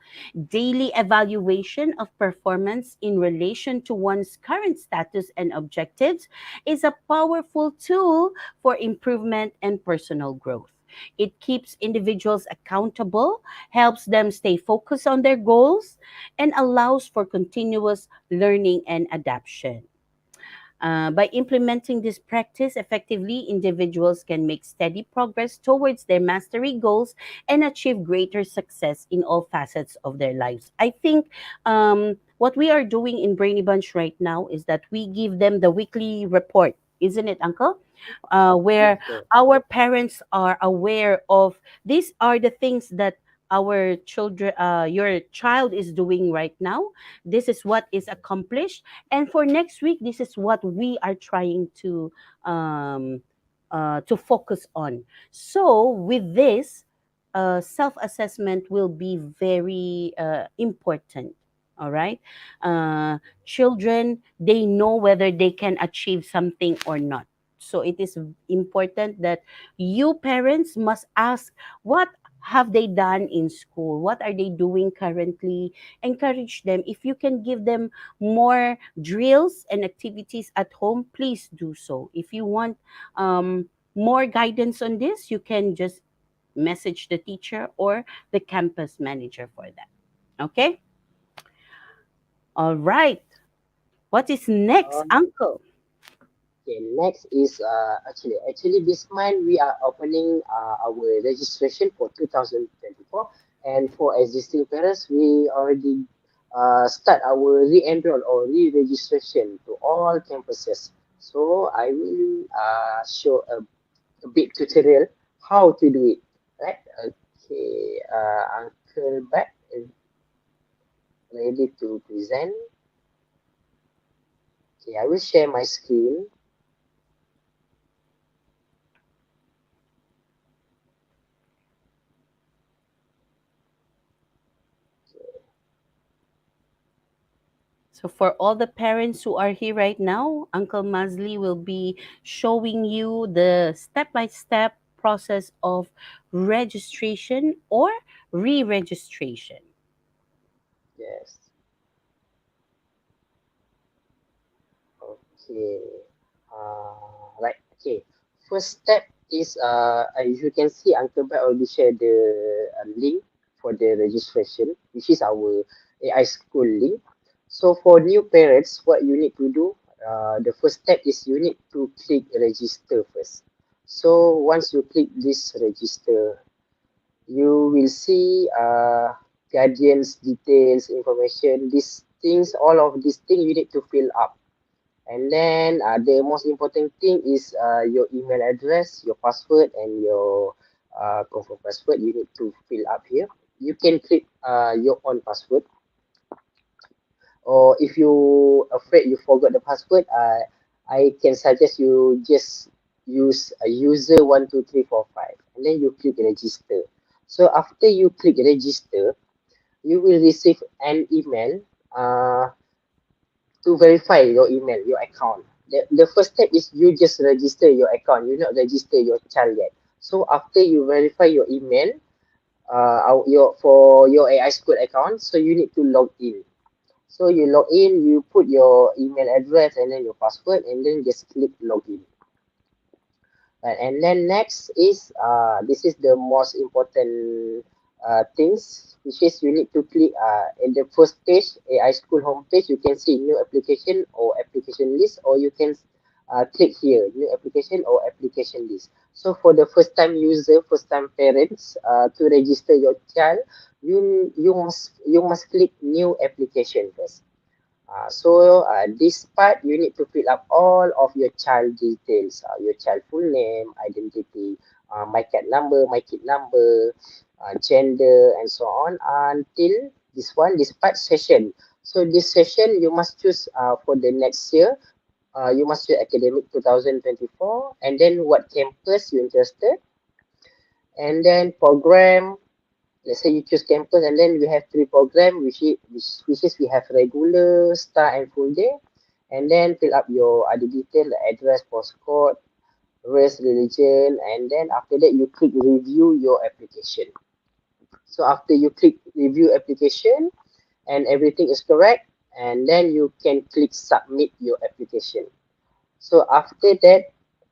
Daily evaluation of performance in relation to one's current status and objectives is a powerful tool for improvement and personal growth. It keeps individuals accountable, helps them stay focused on their goals, and allows for continuous learning and adaptation. By implementing this practice effectively, individuals can make steady progress towards their mastery goals and achieve greater success in all facets of their lives. I think what we are doing in Brainy Bunch right now is that we give them the weekly report, isn't it, Uncle? Where Yes, our parents are aware of these are the things that our children, your child is doing right now. This is what is accomplished, and for next week, this is what we are trying um, to focus on. So with this, self-assessment will be very important. All right, children, they know whether they can achieve something or not. So it is important that you parents must ask, what have they done in school? What are they doing currently? Encourage them. If you can give them more drills and activities at home, please do so. If you want more guidance on this, you can just message the teacher or the campus manager for that. Okay? All right. What is next, yes. Uncle? Okay, next is actually this month we are opening our registration for 2024, and for existing parents we already start our re-enroll or re-registration to all campuses. So I will show a bit tutorial how to do it. Right? Okay, Uncle back is ready to present. Okay, I will share my screen. So, for all the parents who are here right now, Uncle Mazli will be showing you the step by step process of registration or re registration. Yes. Okay. Right. Okay. First step is as you can see, Uncle Bat already shared the link for the registration, which is our AI school link. So for new parents, what you need to do, the first step is you need to click register first. So once you click this register, you will see guardians details information. These things, all of these things you need to fill up. And then the most important thing is your email address, your password, and your confirm password. You need to fill up here. You can click your own password, or if you afraid you forgot the password, I can suggest you just use a user 12345, and then you click register. So after you click register, you will receive an email. To verify your email, your account. The first step is you just register your account. You not register your child yet. So after you verify your email, your for your AI School account, so you need to log in. So you log in, you put your email address and then your password, and then just click login. Right, and then next is this is the most important things, which is you need to click in the first page, AI School homepage. You can see new application or application list, or you can click here new application or application list. So for the first time user, first time parents, to register your child, you must click new application first. This part you need to fill up all of your child details, your child full name, identity, my cat number, my kid number, gender, and so on until this part session. So this session you must choose for the next year. You must choose academic 2024, and then what campus you interested, and then program. Let's say you choose campus, and then we have three program, which is we have regular, star, and full day, and then fill up your other detail, the address, postcode, race, religion, and then after that you click review your application. So after you click review application and everything is correct, and then you can click submit your application. So after that,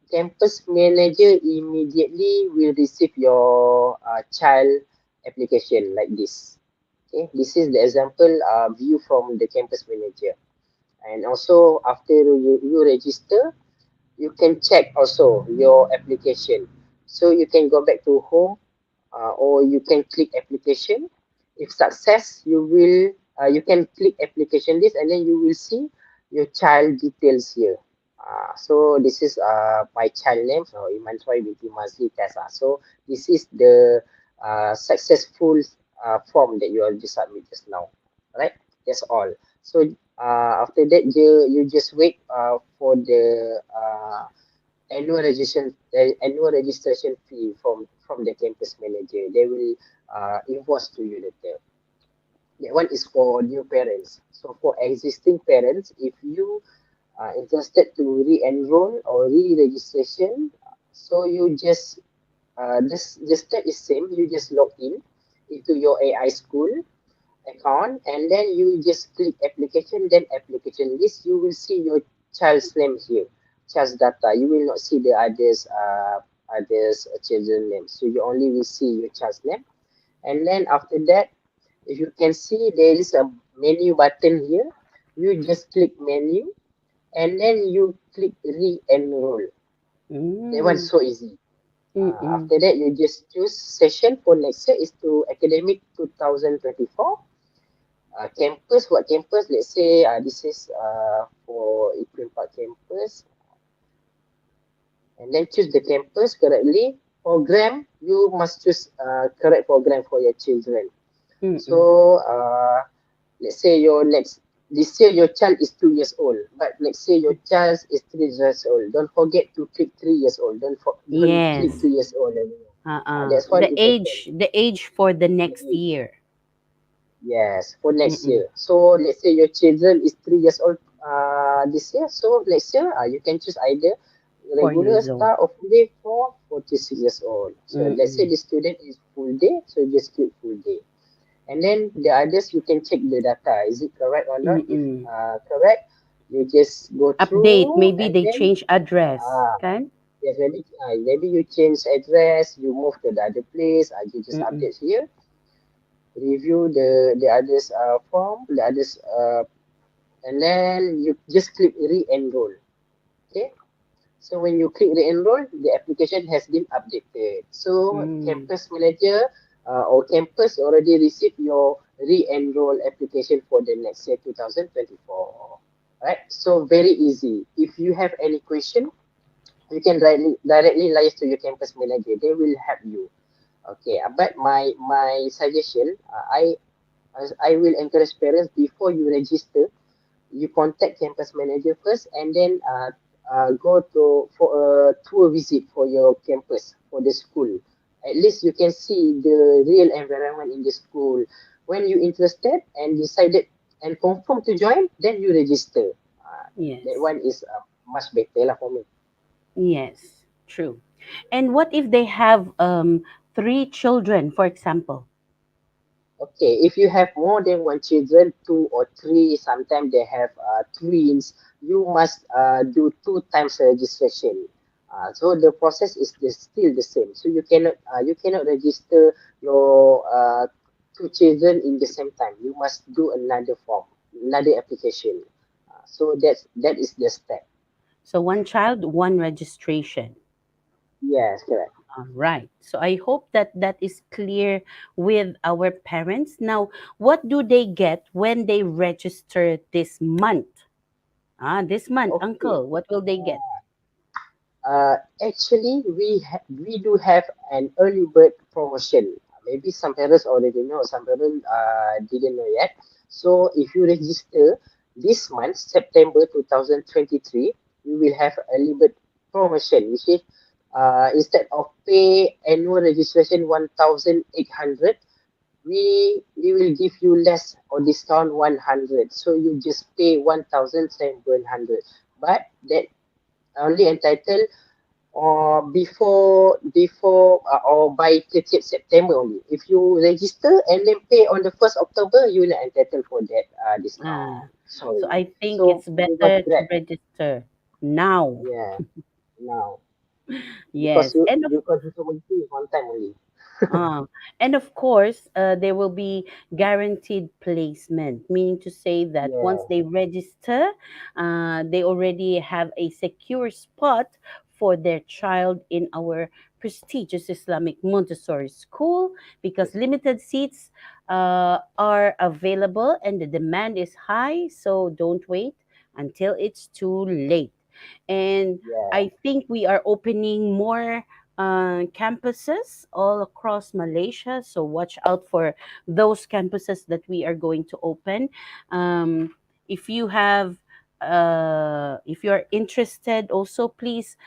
campus manager immediately will receive your child application like this. Okay, this is the example view from the campus manager. And also after you register, you can check also your application. So you can go back to home, or you can click application. If success, you can click application list, and then you will see your child details here. So this is my child name, so Iman Choi binti Mazli Tessa. So this is the successful form that you already submit just now. Right? That's all. So after that, you just wait for the annual registration fee from the campus manager. They will invoice to you later. That one is for new parents. So for existing parents, if you are interested to re-enroll or re-registration, so you just this the step is same. You just log in into your AI school account, and then you just click application, then application list. You will see your child's name here, child's data. You will not see the others children name. So you only will see your child's name. And then after that, if you can see, there is a menu button here. You just click menu, and then you click re-enroll. That one's Mm. so easy. Mm-mm. After that, you just choose session for next year is to academic 2024. Campus, what campus? Let's say this is for Equine Park campus, and then choose the campus correctly. Program, you must choose correct program for your children. Mm-mm. So let's say your next this year your child is 2 years old, but let's say your child is 3 years old. Don't forget to click 3 years old. Don't click Yes. 2 years old anymore. Uh-uh. That's one important. The age for the The next age. year. Yes, for next Mm-mm. year. So let's say your children is 3 years old this year. So next year you can choose either 4 regular years old. star or full day for 46 years old. So let's say Mm-mm. the student is full day, so just click full day. And then the others you can check the data. Is it correct or not? If Mm-mm. correct, you just go Update. through Maybe and they then change address. uh, Okay? yes, maybe you change address, you move to the other place, you just Mm-mm. update here, review the others form, the others and then you just click re-enroll. Okay. So when you click re-enroll, the application has been updated. So Mm. campus manager or campus already received your re-enroll application for the next year 2024. Right. So very easy. If you have any question, you can directly liaise to your campus manager. They will help you. Okay. But my suggestion, I will encourage parents before you register, you contact campus manager first, and then go to for a tour visit for your campus for the school. At least you can see the real environment in the school. When you interested and decided and confirm to join, then you register. That Yes. one is much better lah for me. Yes. True. And what if they have three children, for example? Okay, if you have more than one children, two or three, sometimes they have twins, you must do two times registration. So the process is still the same. So you cannot register your two children in the same time. You must do another form, another application. So that is the step. So one child, one registration. Yes, correct. All right. So I hope that that is clear with our parents. Now, what do they get when they register this month? This month, Okay. Uncle, what will they get? Actually, we do have an early bird promotion. Maybe some parents already know, some parents didn't know yet. So if you register this month, September 2023, we will have early bird promotion, which is instead of pay annual registration 1,800, we will give you less or discount 100. So you just pay 1,700. But that only entitled or or by 30th September only. If you register and then pay on the 1st October, you will not entitled for that Ah, discount. so Sorry. I think So it's you got better to that. register now. Yeah. Now because Yes. And of you consume only one time only. Uh, and of course, there will be guaranteed placement, meaning to say that once Yeah. they register, they already have a secure spot for their child in our prestigious Islamic Montessori school because limited seats are available and the demand is high. So don't wait until it's too late. And Yeah. I think we are opening more campuses all across Malaysia. So watch out for those campuses that we are going to open. Um, if you have, if you are interested, also please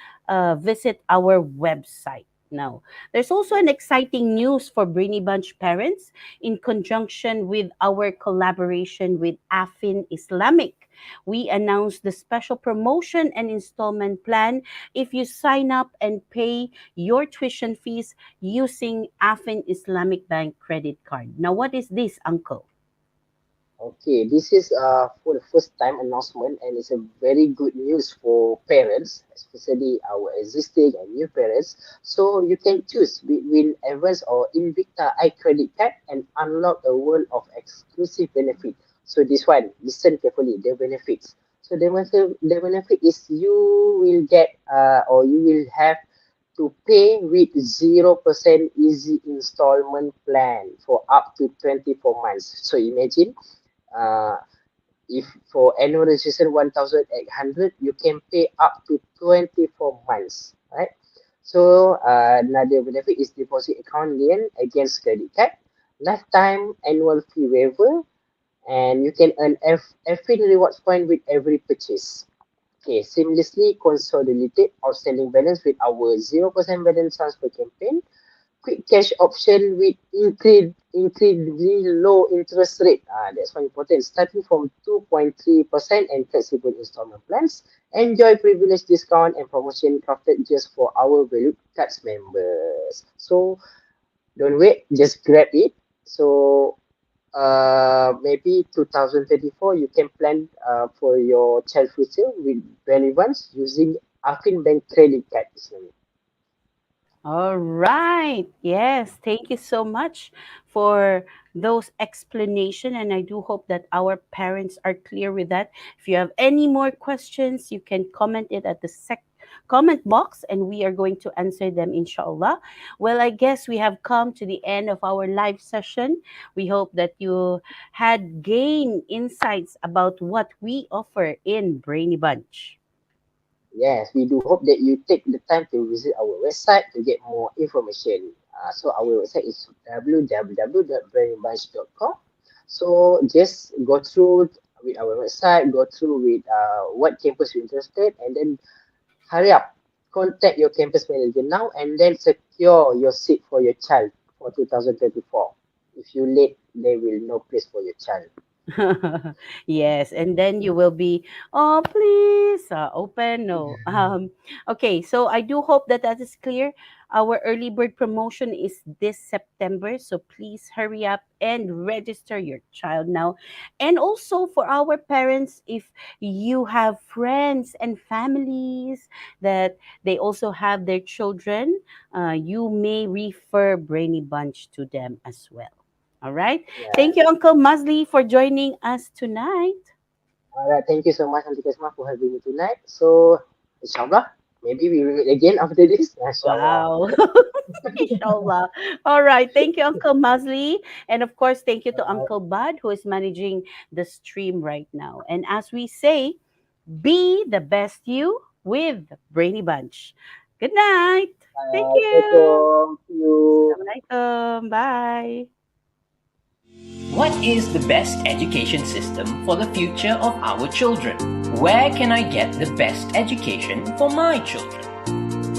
visit our website. Now, there's also an exciting news for Brainy Bunch parents in conjunction with our collaboration with Afin Islamic. We announced the special promotion and installment plan if you sign up and pay your tuition fees using Afin Islamic Bank credit card. Now, what is this, Uncle? Okay, this is for the first time announcement, and it's a very good news for parents, especially our existing and new parents. So you can choose between Evans or Invicta iCredit card and unlock a world of exclusive benefit. So this one, listen carefully, the benefits. So the benefit is you will get or you will have to pay with 0% easy installment plan for up to 24 months. So imagine uh, if for annual registration 1,800, you can pay up to 24 months, right? So another benefit is deposit account lien against credit card, lifetime annual fee waiver, and you can earn F rewards point with every purchase. Okay, seamlessly consolidated outstanding balance with our 0% balance transfer campaign, quick cash option with incredibly low interest rate. That's one important. Starting from 2.3% and flexible installment plans. Enjoy privilege discount and promotion crafted just for our valued cards members. So don't wait, just grab it. So maybe 2034 you can plan for your child future with relevance using Afin Bank credit card. All right. Yes. Thank you so much for those explanation and I do hope that our parents are clear with that. If you have any more questions, you can comment it at the comment box and we are going to answer them inshallah. Well, I guess we have come to the end of our live session. We hope that you had gained insights about what we offer in Brainy Bunch. Yes, we do hope that you take the time to visit our website to get more information. So our website is www.brandingbunch.com. So just go through with our website, go through with what campus you're interested, and then hurry up. Contact your campus manager now and then secure your seat for your child for 2024. If you late, there will no place for your child. Yes, and then you will be, oh, please, open. No. Okay, so I do hope that that is clear. Our early bird promotion is this September, so please hurry up and register your child now. And also for our parents, if you have friends and families that they also have their children, you may refer Brainy Bunch to them as well. All right. Yeah. Thank you, Uncle Musli, for joining us tonight. Alright, thank you so much, Auntie Kesma, for having me tonight. So, inshallah. maybe we will meet again after this. Mashallah. Wow. Inshallah. All right. Thank you, Uncle Mazli. And of course, thank you to Uncle Bud, who is managing the stream right now. And as we say, be the best you with Brainy Bunch. Good night. Thank you. Assalamualaikum. See you. Assalamualaikum. Bye. What is the best education system for the future of our children? Where can I get the best education for my children?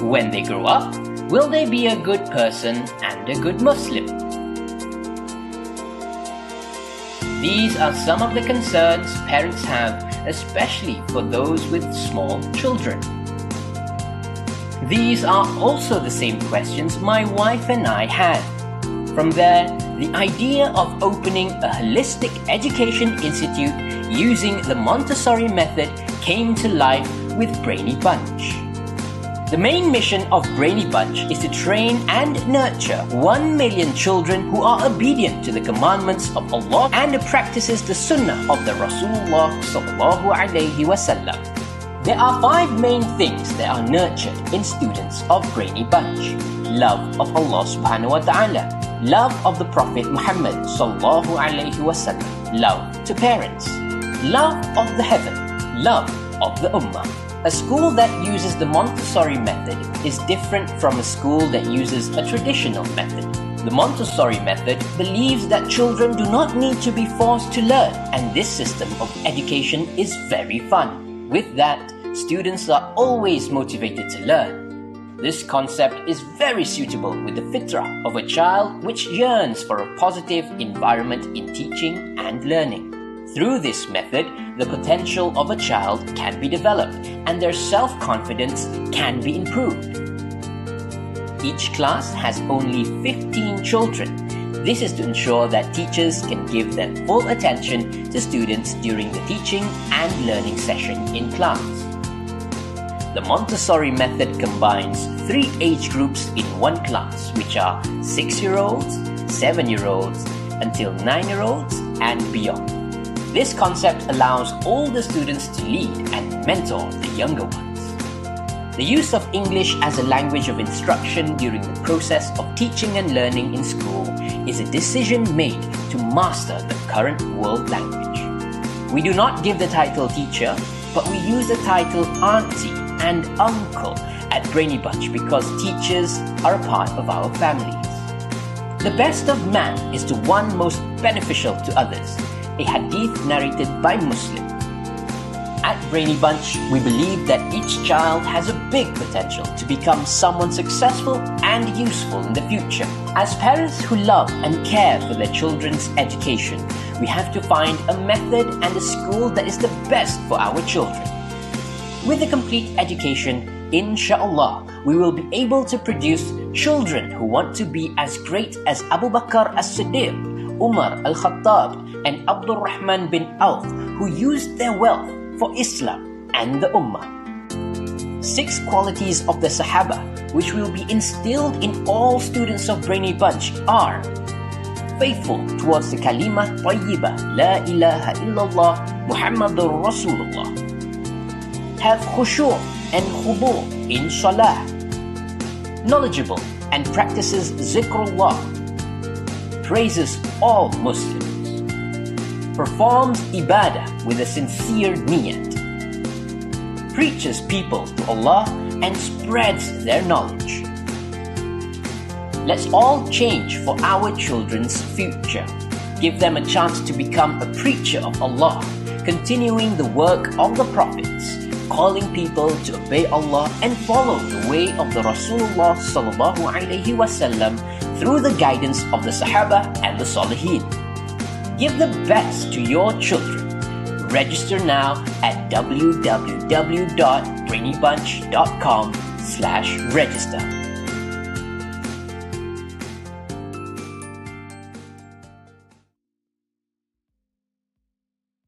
When they grow up, will they be a good person and a good Muslim? These are some of the concerns parents have, especially for those with small children. These are also the same questions my wife and I had. From there, the idea of opening a holistic education institute using the Montessori method came to life with Brainy Bunch. The main mission of Brainy Bunch is to train and nurture 1 million children who are obedient to the commandments of Allah and practices the sunnah of the Rasulullah sallallahu alaihi wasallam. There are 5 main things that are nurtured in students of Brainy Bunch. Love of Allah subhanahu wa ta'ala, love of the Prophet Muhammad sallallahu alaihi wasallam, love to parents, love of the heaven, love of the ummah. A school that uses the Montessori method is different from a school that uses a traditional method. The Montessori method believes that children do not need to be forced to learn, and this system of education is very fun. With that, students are always motivated to learn. This concept is very suitable with the fitrah of a child which yearns for a positive environment in teaching and learning. Through this method, the potential of a child can be developed and their self-confidence can be improved. Each class has only 15 children. This is to ensure that teachers can give their full attention to students during the teaching and learning session in class. The Montessori method combines 3 age groups in one class, which are 6-year-olds, 7-year-olds, until 9-year-olds and beyond. This concept allows all the students to lead and mentor the younger ones. The use of English as a language of instruction during the process of teaching and learning in school is a decision made to master the current world language. We do not give the title teacher, but we use the title auntie and uncle at Brainy Bunch because teachers are a part of our families. The best of man is the one most beneficial to others, a hadith narrated by Muslim. At Brainy Bunch, we believe that each child has a big potential to become someone successful and useful in the future. As parents who love and care for their children's education, we have to find a method and a school that is the best for our children. With a complete education, inshallah, we will be able to produce children who want to be as great as Abu Bakr as-Siddiq, Umar al-Khattab, and Abdul Rahman bin Auf, who used their wealth for Islam and the Ummah. 6 qualities of the Sahaba, which will be instilled in all students of Brainy Bunch are: faithful towards the kalima tayyibah, la ilaha illallah, Muhammadur Rasulullah. Have khushu' and khudu' in salah. Knowledgeable and practices zikrullah. Praises all Muslims. Performs ibadah with a sincere niyat. Preaches people to Allah and spreads their knowledge. Let's all change for our children's future. Give them a chance to become a preacher of Allah, continuing the work of the prophets, calling people to obey Allah and follow the way of the Rasulullah sallallahu alaihi wasallam through the guidance of the Sahaba and the Salihin. Give the best to your children. Register now at www.brainybunch.com/register.